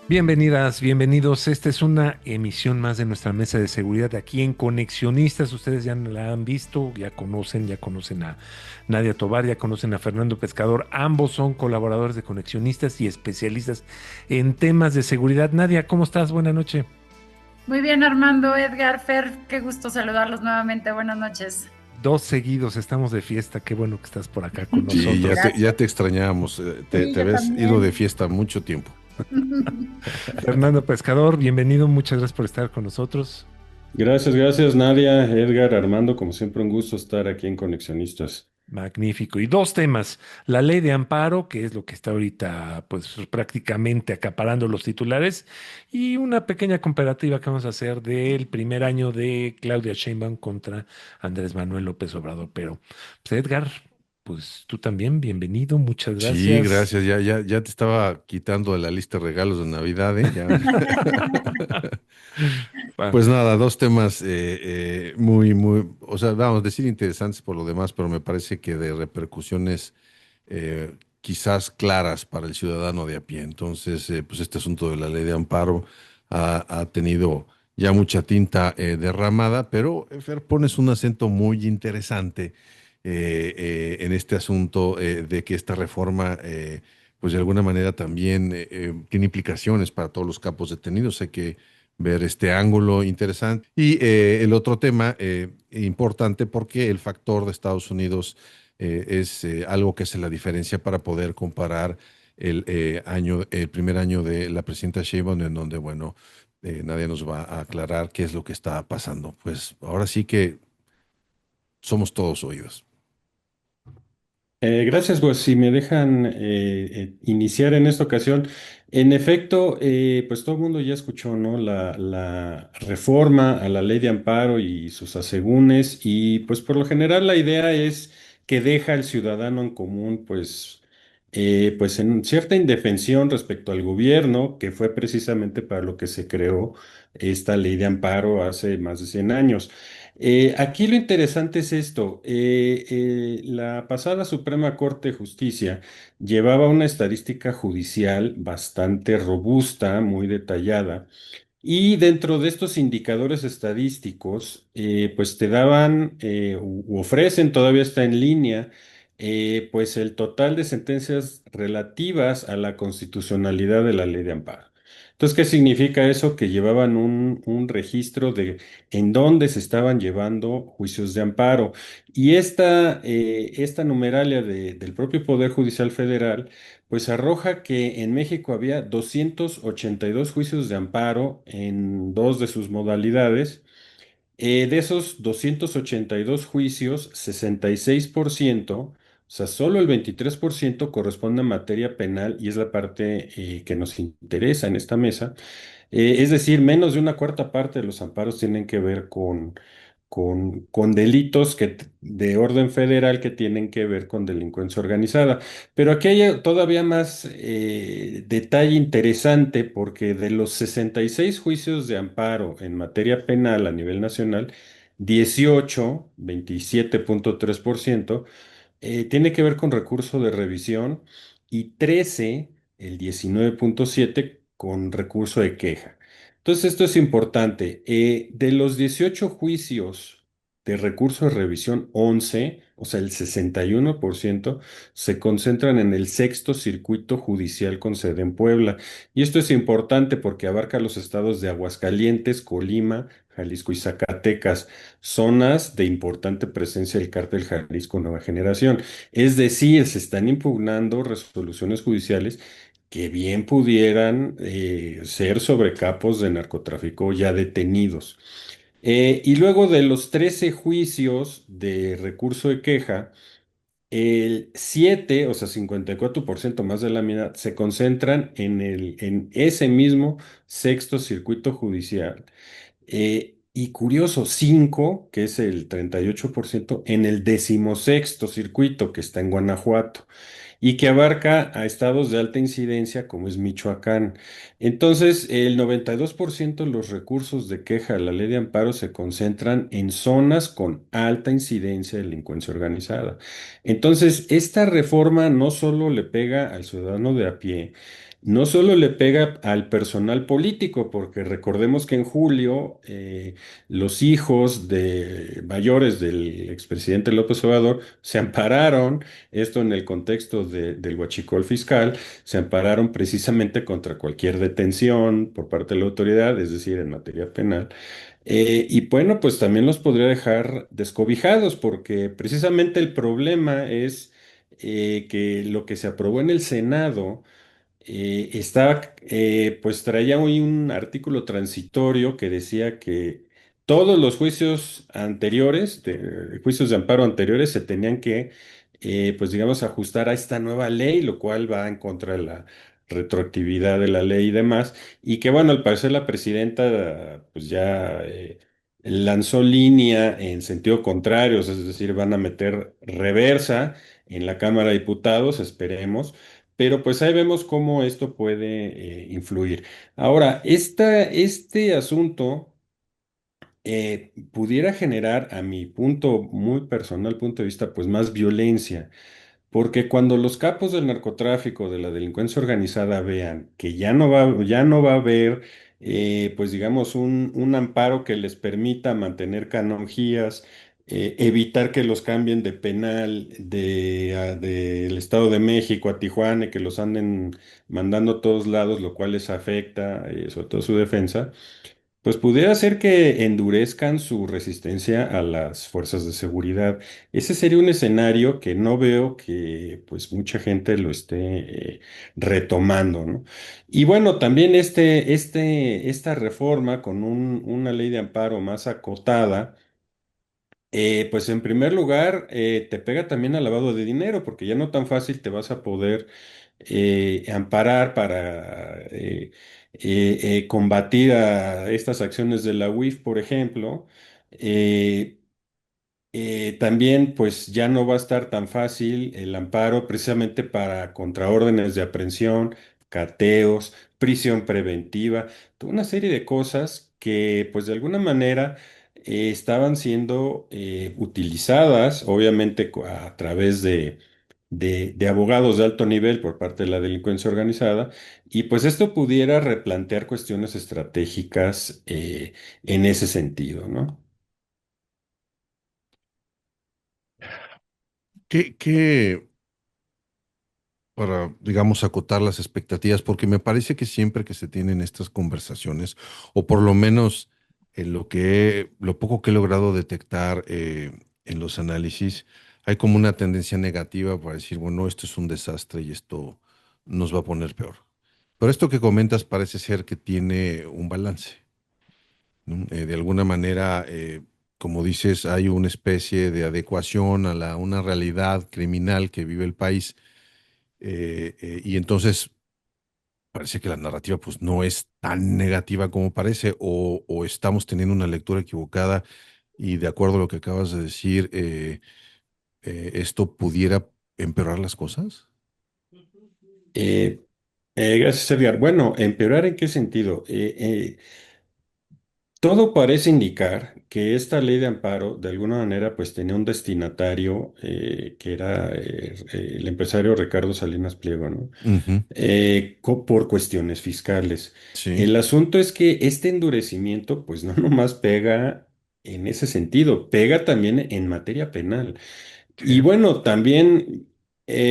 Bienvenidas, bienvenidos. Esta es una emisión más de nuestra mesa de seguridad aquí en Conexionistas. Ustedes ya la han visto, ya conocen a Nadia Tobar, ya conocen a Fernando Pescador. Ambos son colaboradores de Conexionistas y especialistas en temas de seguridad. Nadia, ¿cómo estás? Buenas noches. Muy bien, Armando, Edgar, Fer, qué gusto saludarlos nuevamente. Buenas noches. Dos seguidos, estamos de fiesta. Qué bueno que estás por acá con Sí, ya nosotros. te, ya Gracias. te extrañábamos. Te, Sí, te yo habías ido de también. fiesta mucho tiempo. Fernando Pescador, bienvenido. Muchas gracias por estar con nosotros. Gracias, gracias Nadia, Edgar, Armando, como siempre un gusto estar aquí en Conexionistas. Magnífico. Y dos temas. La ley de amparo, que es lo que está ahorita, pues prácticamente acaparando los titulares, y una pequeña comparativa que vamos a hacer del primer año de Claudia Sheinbaum contra Andrés Manuel López Obrador. Pero, pues, Edgar, pues tú también, bienvenido, muchas Sí, gracias. gracias. Ya te estaba quitando de la lista de regalos de Navidad, ¿eh? Ya. Ah, Pues nada, dos temas muy, o sea, vamos a decir interesantes por lo demás, pero me parece que de repercusiones quizás claras para el ciudadano de a pie. Entonces, pues este asunto de la ley de amparo ha tenido ya mucha tinta derramada, pero Fer, pones un acento muy interesante en este asunto de que esta reforma, pues de alguna manera también tiene implicaciones para todos los capos detenidos. Hay que ver este ángulo interesante. Y el otro tema importante porque el factor de Estados Unidos es algo que hace la diferencia para poder comparar el primer año de la presidenta Sheinbaum, en donde, bueno, nadie nos va a aclarar qué es lo que está pasando. Pues ahora sí que somos todos oídos. Gracias, pues si me dejan iniciar en esta ocasión. En efecto, pues todo el mundo ya escuchó, ¿no? La reforma a la ley de amparo y sus asegúnes, y pues por lo general la idea es que deja al ciudadano en común, pues en cierta indefensión respecto al gobierno, que fue precisamente para lo que se creó esta ley de amparo hace más de 100 años. Aquí lo interesante es esto. La pasada Suprema Corte de Justicia llevaba una estadística judicial bastante robusta, muy detallada, y dentro de estos indicadores estadísticos, pues te daban u ofrecen, todavía está en línea, pues el total de sentencias relativas a la constitucionalidad de la ley de amparo. Entonces, ¿qué significa eso? Que llevaban un registro de en dónde se estaban llevando juicios de amparo. Y esta numeralia del propio Poder Judicial Federal pues arroja que en México había 282 juicios de amparo en dos de sus modalidades. De esos 282 juicios, 66%, o sea, solo el 23% corresponde a materia penal y es la parte que nos interesa en esta mesa. Es decir, menos de una cuarta parte de los amparos tienen que ver con delitos de orden federal que tienen que ver con delincuencia organizada. Pero aquí hay todavía más detalle interesante porque de los 66 juicios de amparo en materia penal a nivel nacional, 18, 27.3%, tiene que ver con recurso de revisión y 13, el 19.7, con recurso de queja. Entonces, esto es importante. De los 18 juicios de recurso de revisión, 11, o sea, el 61%, se concentran en el sexto circuito judicial con sede en Puebla. Y esto es importante porque abarca los estados de Aguascalientes, Colima, Jalisco y Zacatecas, zonas de importante presencia del cártel Jalisco Nueva Generación. Es decir, se están impugnando resoluciones judiciales que bien pudieran ser sobre capos de narcotráfico ya detenidos. Y luego de los 13 juicios de recurso de queja, el 7, o sea, 54% más de la mitad, se concentran en ese mismo sexto circuito judicial. Y curioso, 5, que es el 38%, en el decimosexto circuito que está en Guanajuato. y que abarca a estados de alta incidencia como es Michoacán. Entonces, el 92% de los recursos de queja de la ley de amparo se concentran en zonas con alta incidencia de delincuencia organizada. Entonces, esta reforma no solo le pega al ciudadano de a pie, no solo le pega al personal político, porque recordemos que en julio los hijos de mayores del expresidente López Obrador se ampararon, esto en el contexto del huachicol fiscal, se ampararon precisamente contra cualquier detención por parte de la autoridad, es decir, en materia penal. Y bueno, pues también los podría dejar descobijados, porque precisamente el problema es que lo que se aprobó en el Senado pues traía hoy un artículo transitorio que decía que todos los juicios anteriores, juicios de amparo anteriores, se tenían que, pues digamos, ajustar a esta nueva ley, lo cual va en contra de la retroactividad de la ley y demás, y que bueno, al parecer la presidenta, pues ya lanzó línea en sentido contrario, es decir, van a meter reversa en la Cámara de Diputados, esperemos, pero pues ahí vemos cómo esto puede influir. Ahora, este asunto pudiera generar, a mi punto muy personal, punto de vista, pues más violencia. Porque cuando los capos del narcotráfico, de la delincuencia organizada vean que ya no va a haber, pues digamos, un amparo que les permita mantener canonjías, evitar que los cambien de penal del Estado de México a Tijuana y que los anden mandando a todos lados, lo cual les afecta, sobre todo su defensa. Pues pudiera ser que endurezcan su resistencia a las fuerzas de seguridad. Ese sería un escenario que no veo que pues mucha gente lo esté retomando, ¿no? Y bueno, también esta reforma con una ley de amparo más acotada, pues en primer lugar te pega también al lavado de dinero, porque ya no tan fácil te vas a poder amparar para combatir a estas acciones de la UIF, por ejemplo. Eh, También, pues ya no va a estar tan fácil el amparo precisamente para contraórdenes de aprehensión, cateos, prisión preventiva, toda una serie de cosas que, pues de alguna manera, estaban siendo utilizadas, obviamente a través de abogados de alto nivel por parte de la delincuencia organizada, y pues esto pudiera replantear cuestiones estratégicas en ese sentido, ¿no? ¿Qué, para, digamos, acotar las expectativas? Porque me parece que siempre que se tienen estas conversaciones, o por lo menos en lo poco que he logrado detectar en los análisis, hay como una tendencia negativa para decir, bueno, esto es un desastre y esto nos va a poner peor. Pero esto que comentas parece ser que tiene un balance, ¿no? De alguna manera, como dices, hay una especie de adecuación a una realidad criminal que vive el país, y entonces parece que la narrativa pues no es tan negativa como parece, o estamos teniendo una lectura equivocada y de acuerdo a lo que acabas de decir, esto pudiera empeorar las cosas. Eh, Gracias, Edgar. Bueno, ¿empeorar en qué sentido? Todo parece indicar que esta ley de amparo, de alguna manera, pues tenía un destinatario que era el empresario Ricardo Salinas Pliego, ¿no? Ujú, Por cuestiones fiscales. sí, El asunto es que este endurecimiento, pues no nomás pega en ese sentido, pega también en materia penal. Y sí, bueno, también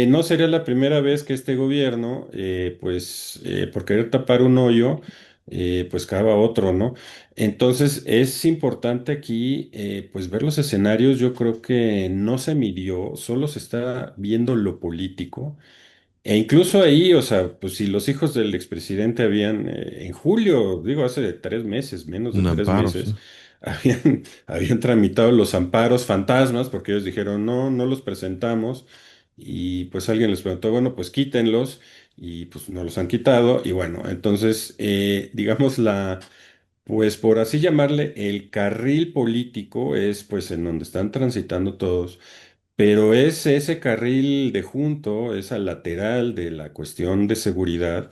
no sería la primera vez que este gobierno, pues por querer tapar un hoyo, pues cava otro, ¿no? Entonces es importante aquí, pues ver los escenarios. Yo creo que no se midió, solo se está viendo lo político. E incluso ahí, o sea, pues si los hijos del expresidente habían, en julio, digo, hace 3 meses, menos de un tres amparo, meses, sí. habían tramitado los amparos fantasmas, porque ellos dijeron, no, no los presentamos, y pues alguien les preguntó, bueno, pues quítenlos, y pues no los han quitado, y bueno, entonces, digamos, pues por así llamarle, el carril político es pues en donde están transitando todos. pero es ese carril de junto, esa lateral de la cuestión de seguridad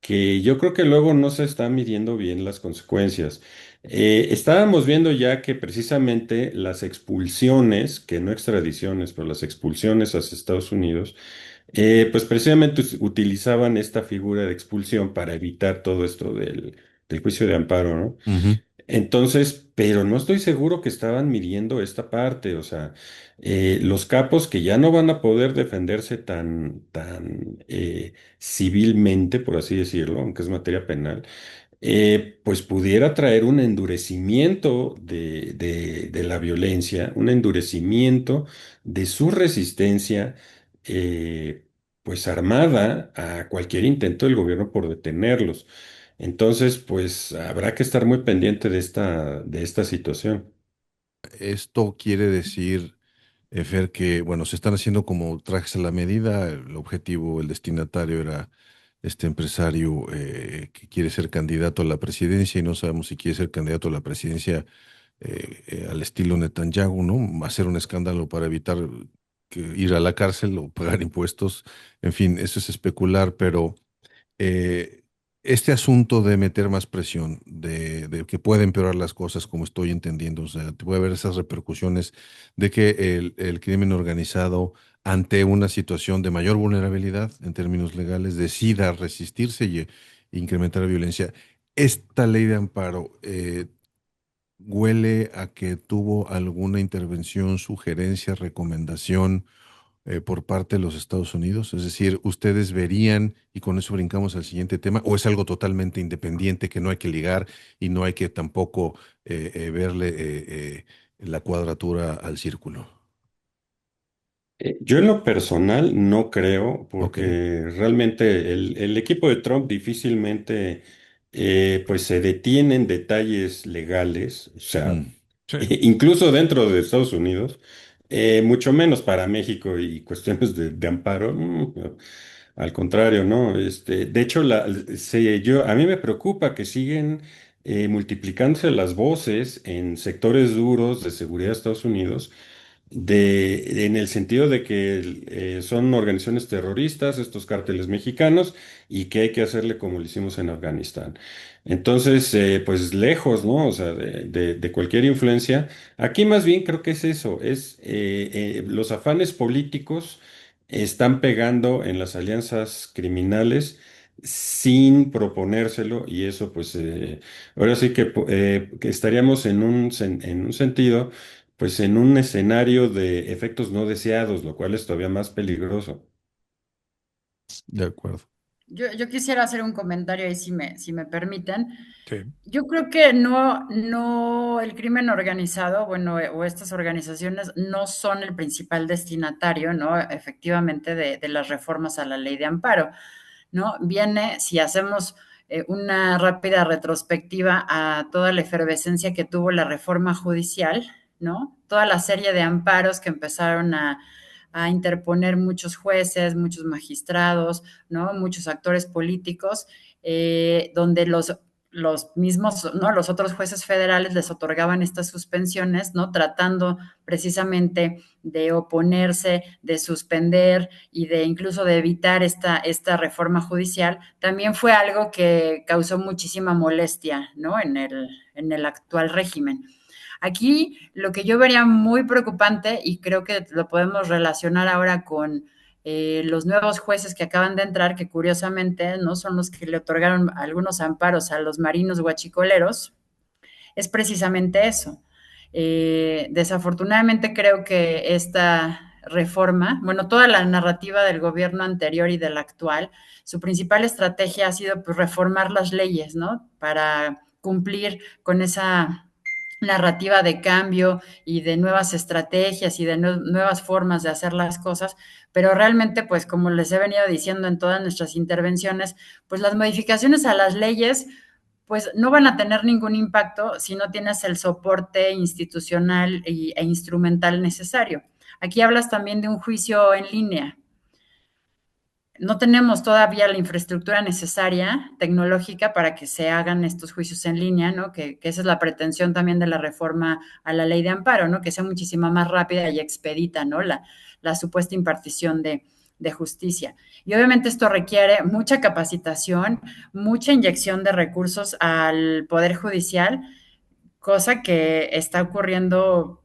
que yo creo que luego no se están midiendo bien las consecuencias. Estábamos viendo ya que precisamente las expulsiones, que no extradiciones, pero las expulsiones hacia Estados Unidos, pues precisamente utilizaban esta figura de expulsión para evitar todo esto del juicio de amparo, ¿no? Ujú. Entonces, pero no estoy seguro que estaban midiendo esta parte, o sea, los capos que ya no van a poder defenderse tan civilmente, por así decirlo, aunque es materia penal, pues pudiera traer un endurecimiento de la violencia, un endurecimiento de su resistencia, eh, pues armada a cualquier intento del gobierno por detenerlos. Entonces, pues habrá que estar muy pendiente de esta situación. Esto quiere decir, Fer, que, bueno, se están haciendo como trajes a la medida. El objetivo, el destinatario era este empresario que quiere ser candidato a la presidencia y no sabemos si quiere ser candidato a la presidencia al estilo Netanyahu, ¿no? Hacer un escándalo para evitar ir a la cárcel o pagar impuestos. En fin, eso es especular, pero eh, este asunto de meter más presión, de que puede empeorar las cosas, como estoy entendiendo, o sea, puede haber esas repercusiones de que el crimen organizado, ante una situación de mayor vulnerabilidad en términos legales, decida resistirse y incrementar la violencia. Esta ley de amparo huele a que tuvo alguna intervención, sugerencia, recomendación por parte de los Estados Unidos? Es decir, ¿ustedes verían, y con eso brincamos al siguiente tema, o es algo totalmente independiente que no hay que ligar y no hay que tampoco verle la cuadratura al círculo? Yo en lo personal no creo, Ok. porque realmente el equipo de Trump difícilmente pues se detiene en detalles legales, o sea, Mm, Sí. incluso dentro de Estados Unidos, mucho menos para México y cuestiones de amparo. Al contrario, ¿no? De hecho, a mí me preocupa que siguen multiplicándose las voces en sectores duros de seguridad de Estados Unidos en el sentido de que son organizaciones terroristas, estos cárteles mexicanos, y que hay que hacerle como lo hicimos en Afganistán. Entonces, pues lejos, ¿no? O sea, de cualquier influencia. Aquí más bien creo que es eso, los afanes políticos están pegando en las alianzas criminales sin proponérselo, y eso pues ahora sí que estaríamos en un sentido pues en un escenario de efectos no deseados, lo cual es todavía más peligroso. de acuerdo. Yo quisiera hacer un comentario ahí, si me permiten. Sí. Yo creo que no, el crimen organizado, bueno, o estas organizaciones no son el principal destinatario, ¿no? Efectivamente, de las reformas a la ley de amparo, ¿no? Viene, si hacemos una rápida retrospectiva a toda la efervescencia que tuvo la reforma judicial, ¿no? Toda la serie de amparos que empezaron a interponer muchos jueces, muchos magistrados, ¿no? Muchos actores políticos, donde los mismos, ¿no? Los otros jueces federales les otorgaban estas suspensiones, ¿no? Tratando precisamente de oponerse, de suspender y de incluso de evitar esta reforma judicial, también fue algo que causó muchísima molestia, ¿no? En el actual régimen. Aquí lo que yo vería muy preocupante, y creo que lo podemos relacionar ahora con los nuevos jueces que acaban de entrar, que curiosamente no son los que le otorgaron algunos amparos a los marinos guachicoleros, es precisamente eso. Desafortunadamente creo que esta reforma, bueno, toda la narrativa del gobierno anterior y del actual, su principal estrategia ha sido pues, reformar las leyes, ¿no? Para cumplir con esa narrativa de cambio y de nuevas estrategias y de nuevas formas de hacer las cosas, pero realmente, pues como les he venido diciendo en todas nuestras intervenciones, pues las modificaciones a las leyes pues no van a tener ningún impacto si no tienes el soporte institucional e instrumental necesario. Aquí hablas también de un juicio en línea. no tenemos todavía la infraestructura necesaria, tecnológica, para que se hagan estos juicios en línea, ¿no? Que esa es la pretensión también de la reforma a la ley de amparo, ¿no? Que sea muchísimo más rápida y expedita, ¿no? La supuesta impartición de justicia. Y obviamente esto requiere mucha capacitación, mucha inyección de recursos al Poder Judicial, cosa que está ocurriendo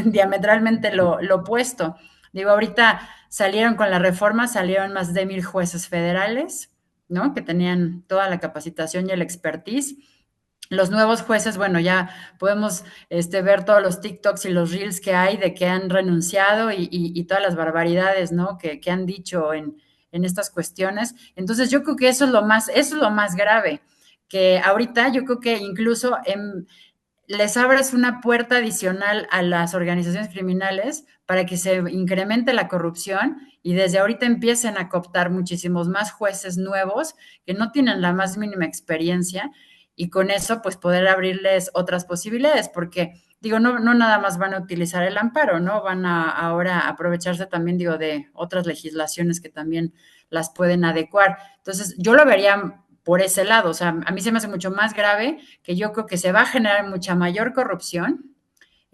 diametralmente lo opuesto. Digo, ahorita salieron con la reforma, salieron más de 1,000 jueces federales, ¿no? Que tenían toda la capacitación y el expertise. Los nuevos jueces, bueno, ya podemos ver todos los TikToks y los Reels que hay de que han renunciado y todas las barbaridades, ¿no? Que han dicho en estas cuestiones. Entonces, yo creo que eso es lo más grave, que ahorita yo creo que incluso les abres una puerta adicional a las organizaciones criminales para que se incremente la corrupción y desde ahorita empiecen a cooptar muchísimos más jueces nuevos que no tienen la más mínima experiencia y con eso pues poder abrirles otras posibilidades, porque digo, no nada más van a utilizar el amparo, ¿no? Van a ahora aprovecharse también, digo, de otras legislaciones que también las pueden adecuar. Entonces, yo lo vería por ese lado, o sea, a mí se me hace mucho más grave que yo creo que se va a generar mucha mayor corrupción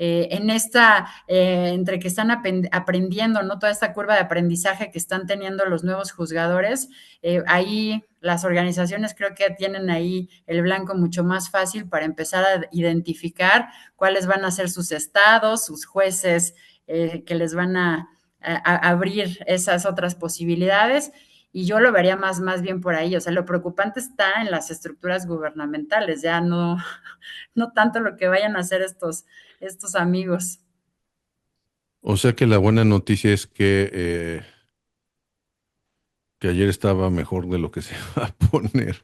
entre que están aprendiendo, ¿no? Toda esta curva de aprendizaje que están teniendo los nuevos juzgadores, ahí las organizaciones creo que tienen ahí el blanco mucho más fácil para empezar a identificar cuáles van a ser sus estados, sus jueces que les van a abrir esas otras posibilidades. Y yo lo vería más bien por ahí. O sea, lo preocupante está en las estructuras gubernamentales, ya no tanto lo que vayan a hacer estos amigos. O sea que la buena noticia es que ayer estaba mejor de lo que se va a poner.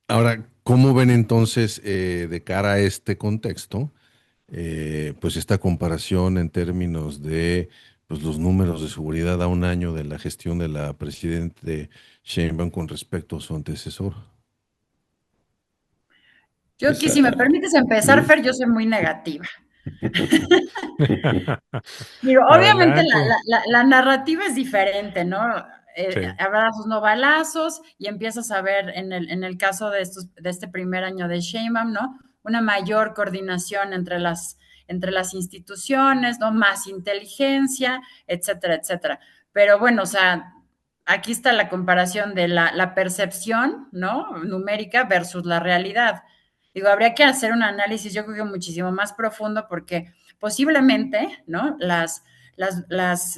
Ahora, ¿cómo ven entonces de cara a este contexto, pues esta comparación en términos de pues, los números de seguridad a un año de la gestión de la presidente Sheinbaum con respecto a su antecesor? Yo Pues, aquí, si me permites empezar, mm. Fer, yo soy muy negativa. Digo, obviamente Adelante. la narrativa es diferente, ¿no? Sí. Abrazos no balazos y empiezas a ver en el caso de este primer año de Sheinbaum, ¿no? Una mayor coordinación entre las instituciones, ¿no? Más inteligencia, etcétera, etcétera. Pero bueno, o sea, aquí está la comparación de la percepción, ¿no? Numérica versus la realidad. Digo, habría que hacer un análisis, yo creo que muchísimo más profundo, porque posiblemente, ¿no? Las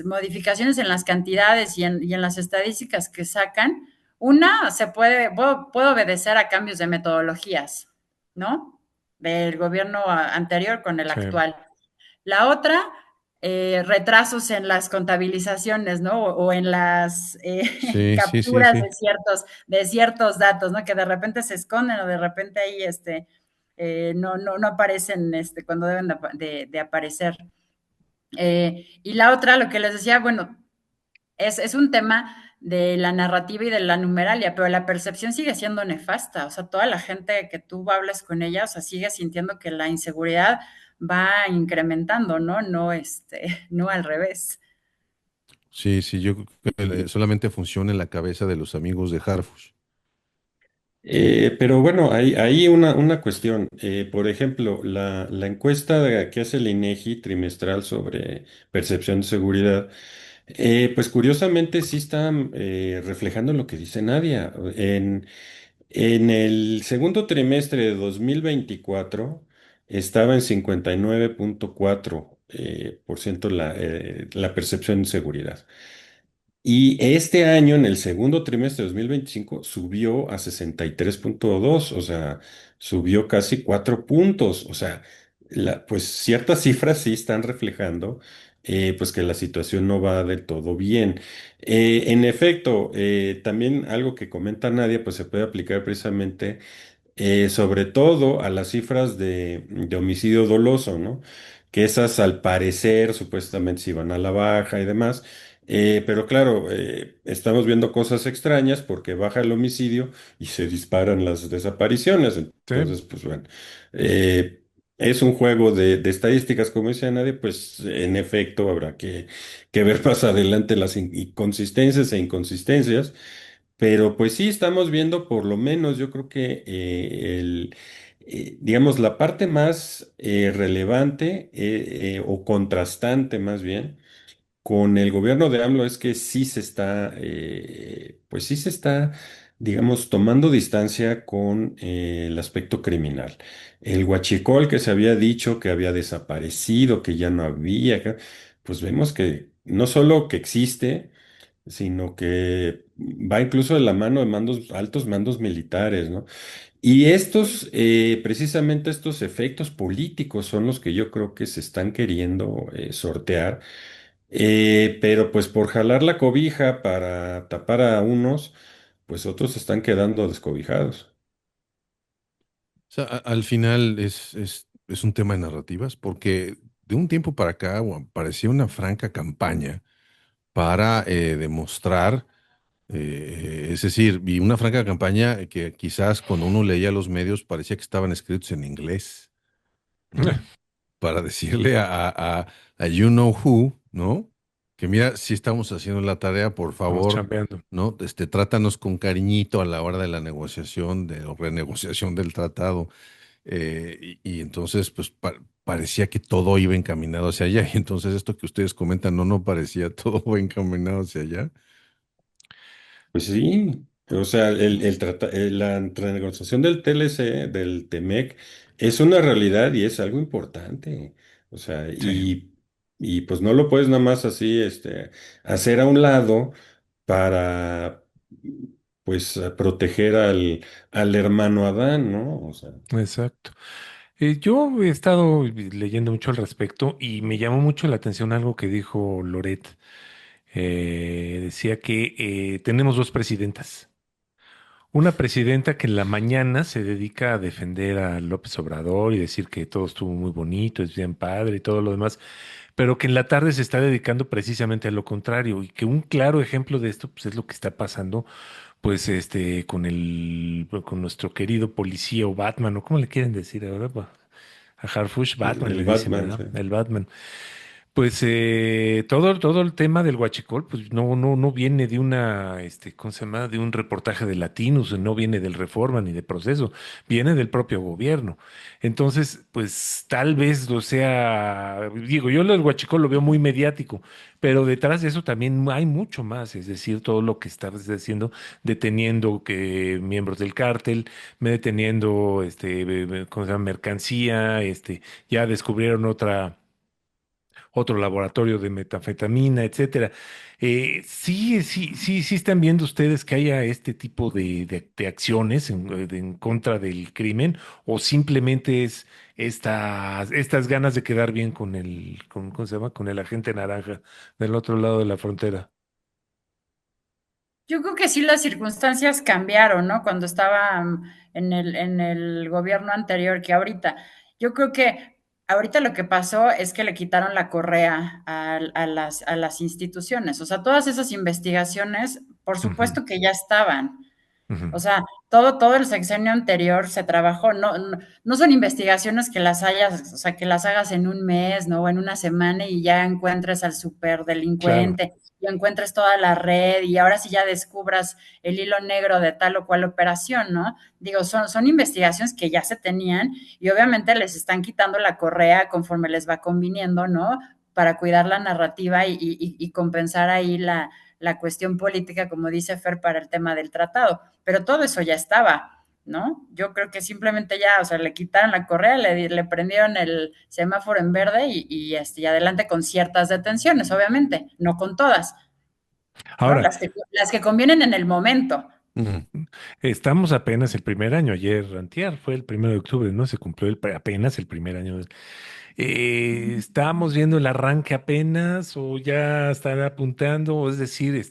modificaciones en las cantidades y en las estadísticas que sacan, una puede obedecer a cambios de metodologías, ¿no? Del gobierno anterior con el Sí, actual. La otra, retrasos en las contabilizaciones, ¿no? O en las Sí, sí, sí, capturas sí. de ciertos datos, ¿no? Que de repente se esconden o de repente ahí no aparecen cuando deben de aparecer. Y la otra, lo que les decía, bueno, es un tema de la narrativa y de la numeralia, pero la percepción sigue siendo nefasta. O sea, toda la gente que tú hablas con ella, o sea, sigue sintiendo que la inseguridad va incrementando, ¿no? No, no al revés. Sí, sí, yo creo que solamente funciona en la cabeza de los amigos de Harfush. Pero bueno, hay una cuestión. Por ejemplo, la encuesta que hace el INEGI trimestral sobre percepción de seguridad, pues curiosamente sí está reflejando lo que dice Nadia. En el segundo trimestre de 2024 estaba en 59,4% la percepción de seguridad. Y este año, en el segundo trimestre de 2025 subió a 63,2, o sea, subió casi 4 puntos. O sea, pues ciertas cifras sí están reflejando pues que la situación no va del todo bien. En efecto, también algo que comenta Nadia, pues se puede aplicar precisamente sobre todo a las cifras de homicidio doloso, ¿no? Que esas al parecer supuestamente se iban a la baja y demás. Pero claro, estamos viendo cosas extrañas porque baja el homicidio y se disparan las desapariciones. sí, Entonces, pues bueno, eh, es un juego de estadísticas, como dice nadie, pues en efecto habrá que ver más adelante las inconsistencias e inconsistencias, pero pues sí estamos viendo por lo menos, yo creo que digamos, la parte más relevante o contrastante más bien con el gobierno de AMLO es que sí se está, pues sí se está, digamos, tomando distancia con el aspecto criminal. El huachicol que se había dicho que había desaparecido, que ya no había, pues vemos que no solo que existe, sino que va incluso de la mano de mandos, altos mandos militares, ¿no? Y estos, precisamente estos efectos políticos son los que yo creo que se están queriendo sortear, pero pues por jalar la cobija para tapar a unos, pues otros están quedando descobijados. O sea, al final es un tema de narrativas, porque de un tiempo para acá parecía una franca campaña para demostrar, es decir, y una franca campaña que quizás cuando uno leía los medios parecía que estaban escritos en inglés, ¿no? Para decirle a You Know Who, ¿no? Que mira, si estamos haciendo la tarea, por Vamos favor, chambeando. ¿no? Trátanos con cariñito a la hora de la negociación o renegociación del tratado. Y entonces, pues parecía que todo iba encaminado hacia allá. Y entonces esto que ustedes comentan, no parecía todo va encaminado hacia allá. Pues sí, o sea, la renegociación del TLC, del TEMEC, es una realidad y es algo importante. O sea, Sí, y pues no lo puedes nada más así, hacer a un lado para, pues, proteger al hermano Adán, ¿no? O sea. exacto. Yo he estado leyendo mucho al respecto y me llamó mucho la atención algo que dijo Loret. Decía que tenemos dos presidentas. Una presidenta que en la mañana se dedica a defender a López Obrador y decir que todo estuvo muy bonito, es bien padre y todo lo demás, pero que en la tarde se está dedicando precisamente a lo contrario y que un claro ejemplo de esto pues, es lo que está pasando pues con nuestro querido policía o Batman o cómo le quieren decir ahora, a Harfush Batman El le dicen, Batman, ¿verdad? sí. El Batman. Pues todo el tema del huachicol, pues no viene de una, ¿cómo se llama? De un reportaje de Latinos, no viene del Reforma ni de Proceso, viene del propio gobierno. Entonces, pues tal vez lo sea, digo, yo lo del huachicol lo veo muy mediático, pero detrás de eso también hay mucho más, es decir, todo lo que estás haciendo, deteniendo que miembros del cártel, deteniendo, ¿cómo se llama? Mercancía, ya descubrieron otro laboratorio de metanfetamina, etcétera. Sí están viendo ustedes que haya este tipo de acciones en contra del crimen, o simplemente es estas ganas de quedar bien ¿cómo se llama? Con el agente naranja del otro lado de la frontera. Yo creo que sí las circunstancias cambiaron, ¿no? Cuando estaba en el gobierno anterior que ahorita. Yo creo que ahorita lo que pasó es que le quitaron la correa a las instituciones. O sea, todas esas investigaciones, por Ujú, supuesto que ya estaban. ujú. O sea, todo el sexenio anterior se trabajó, no son investigaciones que las hayas, o sea, que las hagas en un mes, ¿no? O en una semana y ya encuentres al Claro. superdelincuente, y encuentres toda la red y ahora sí ya descubras el hilo negro de tal o cual operación, ¿no? Digo, son investigaciones que ya se tenían y obviamente les están quitando la correa conforme les va conviniendo, ¿no? Para cuidar la narrativa y compensar ahí la cuestión política, como dice Fer, para el tema del tratado, pero todo eso ya estaba, ¿no? Yo creo que simplemente ya, o sea, le quitaron la correa, le prendieron el semáforo en verde y adelante con ciertas detenciones, obviamente, no con todas, ¿no? Ahora, Las que convienen en el momento. Ujú. estamos apenas el primer año, ayer, antier, fue el 1 de octubre, ¿no? Se cumplió apenas el primer año. ¿Estamos viendo el arranque apenas o ya están apuntando? O es decir,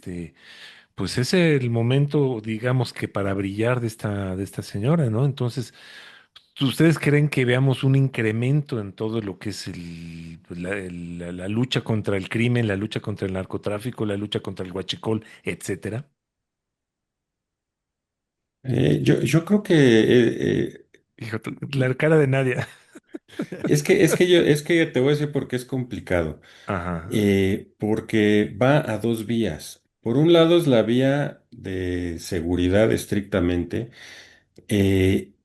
pues es el momento, digamos que para brillar de esta señora, ¿no? Entonces, ¿ustedes creen que veamos un incremento en todo lo que es pues, la lucha contra el crimen, la lucha contra el narcotráfico, la lucha contra el huachicol, etcétera? Yo creo que Hijo, la cara de Nadia. es que te voy a decir por qué es complicado. Ajá, Porque va a dos vías. Por un lado es la vía de seguridad estrictamente.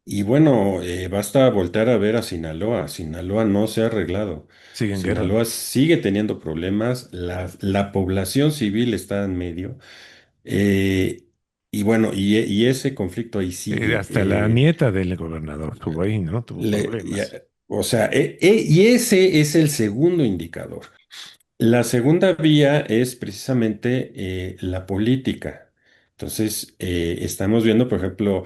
Y bueno, basta voltear a ver a Sinaloa. Sinaloa no se ha arreglado. sigue en guerra. Sinaloa sigue teniendo problemas. La población civil está en medio. Eh, y bueno, y ese conflicto ahí sigue. Hasta la nieta del gobernador estuvo ahí, ¿no? Tuvo problemas. O sea, y ese es el segundo indicador. La segunda vía es precisamente la política. Entonces, estamos viendo, por ejemplo,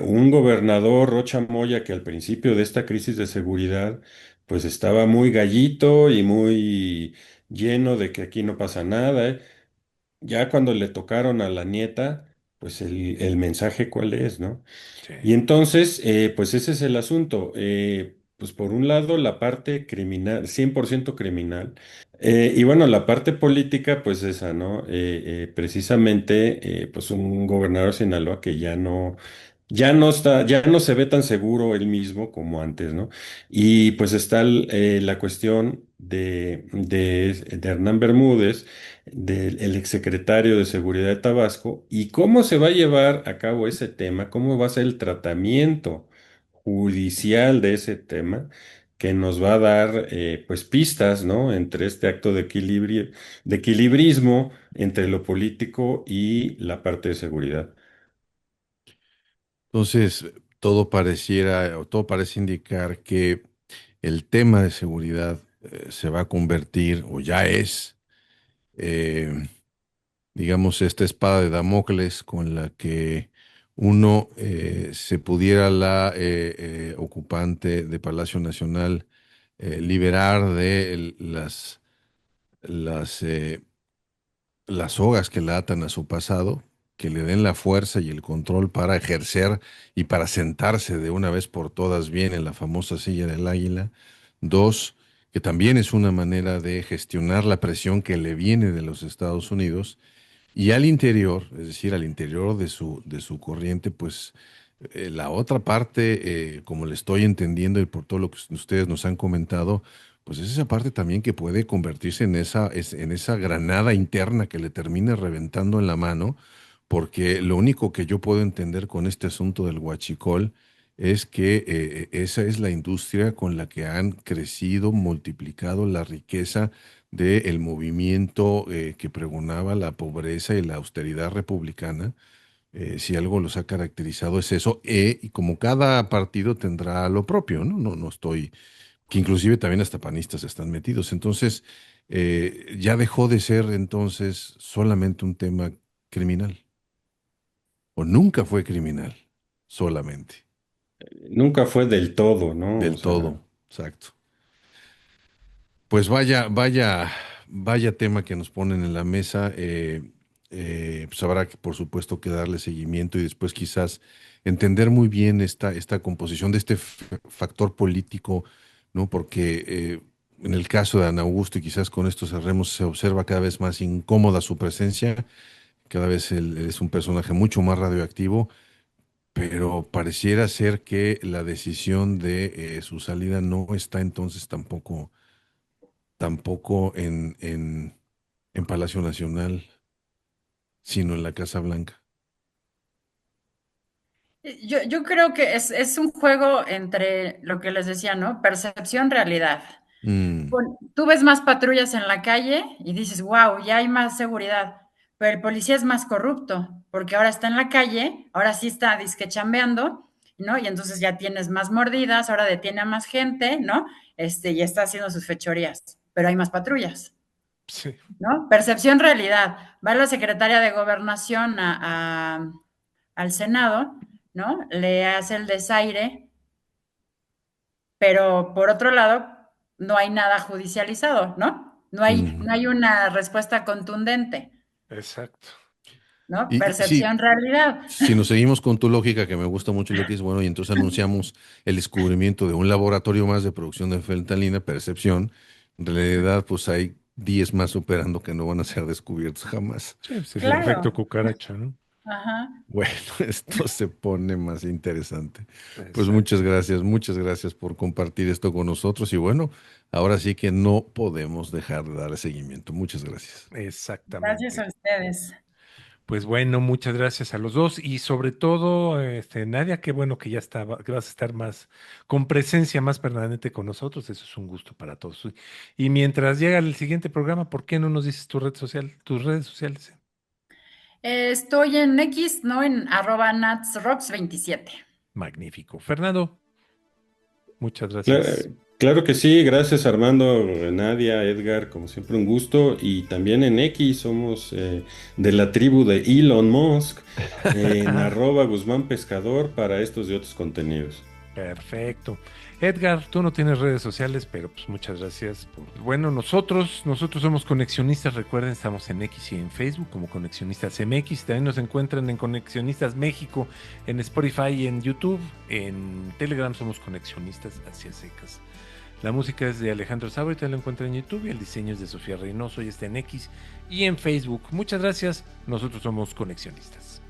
un gobernador, Rocha Moya, que al principio de esta crisis de seguridad, pues estaba muy gallito y muy lleno de que aquí no pasa nada. Ya cuando le tocaron a la nieta, pues el mensaje cuál es, ¿no? Sí. Y entonces, pues ese es el asunto. Pues por un lado, la parte criminal, 100% criminal. Y bueno, la parte política, pues esa, ¿no? Precisamente, pues un gobernador de Sinaloa que ya no se ve tan seguro él mismo como antes, ¿no? Y pues está la cuestión de Hernán Bermúdez, del el exsecretario de Seguridad de Tabasco, y cómo se va a llevar a cabo ese tema, cómo va a ser el tratamiento judicial de ese tema, que nos va a dar pues pistas, ¿no? Entre este acto de equilibrismo entre lo político y la parte de seguridad. Entonces, todo pareciera o todo parece indicar que el tema de seguridad se va a convertir o ya es, eh, digamos, esta espada de Damocles con la que uno se pudiera la ocupante de Palacio Nacional liberar de las, las sogas que la atan a su pasado, que le den la fuerza y el control para ejercer y para sentarse de una vez por todas bien en la famosa silla del águila. Dos, que también es una manera de gestionar la presión que le viene de los Estados Unidos. Y al interior, es decir, al interior de su corriente, pues la otra parte, como le estoy entendiendo y por todo lo que ustedes nos han comentado, pues es esa parte también que puede convertirse en en esa granada interna que le termina reventando en la mano, porque lo único que yo puedo entender con este asunto del huachicol es que esa es la industria con la que han crecido, multiplicado la riqueza del movimiento que pregonaba la pobreza y la austeridad republicana. Si algo los ha caracterizado es eso, y como cada partido tendrá lo propio, ¿no? No estoy, que inclusive también hasta panistas están metidos. Entonces, ya dejó de ser entonces solamente un tema criminal, o nunca fue criminal, solamente, Nunca fue del todo, ¿no? O del sea, todo, exacto. Pues vaya tema que nos ponen en la mesa. Pues habrá que, por supuesto, que darle seguimiento y después quizás entender muy bien esta composición de este factor político, ¿no? Porque en el caso de Ana Augusto, y quizás con esto cerremos, se observa cada vez más incómoda su presencia, cada vez él es un personaje mucho más radioactivo, pero pareciera ser que la decisión de su salida no está entonces tampoco en Palacio Nacional, sino en la Casa Blanca. Yo creo que es un juego entre lo que les decía, ¿no? Percepción, realidad. Mm, Tú ves más patrullas en la calle y dices, wow, ya hay más seguridad, pero el policía es más corrupto, porque ahora está en la calle, ahora sí está disque chambeando, ¿no? Y entonces ya tienes más mordidas, ahora detiene a más gente, ¿no? Y está haciendo sus fechorías, pero hay más patrullas, Sí. ¿no? Percepción, realidad. Va la secretaria de Gobernación al Senado, ¿no? Le hace el desaire, pero por otro lado, no hay nada judicializado, ¿no? mm. No hay una respuesta contundente, Exacto. ¿no? Y sí, Percepción, realidad. si nos seguimos con tu lógica, que me gusta mucho lo que es bueno, y entonces anunciamos el descubrimiento de un laboratorio más de producción de fentanilina, percepción, en realidad pues hay 10 más operando que no van a ser descubiertos jamás. Sí, pues el efecto Claro. cucaracha, ¿no? Ajá. Bueno, esto se pone más interesante. Pues Exacto. muchas gracias por compartir esto con nosotros y bueno, ahora sí que no podemos dejar de darle seguimiento. Muchas gracias. Gracias Exactamente. a ustedes. Pues bueno, muchas gracias a los dos y sobre todo, Nadia, qué bueno que ya estaba, que vas a estar más con presencia más permanente con nosotros. Eso es un gusto para todos. Y mientras llega el siguiente programa, ¿por qué no nos dices tu red social, tus redes sociales? Estoy en X, ¿no? En @natsrocks27. Magnífico. Fernando, muchas gracias. Cla- Claro que sí, gracias Armando, Nadia, Edgar, como siempre un gusto. Y también en X somos de la tribu de Elon Musk, en @Guzmán Pescador para estos y otros contenidos. Perfecto. Edgar, tú no tienes redes sociales, pero pues muchas gracias. Bueno, nosotros somos Conexionistas. Recuerden, estamos en X y en Facebook como Conexionistas MX. También nos encuentran en Conexionistas México, en Spotify y en YouTube. En Telegram somos Conexionistas hacia secas. La música es de Alejandro Sábado y te lo encuentran en YouTube y el diseño es de Sofía Reynoso y está en X y en Facebook. Muchas gracias. Nosotros somos Conexionistas.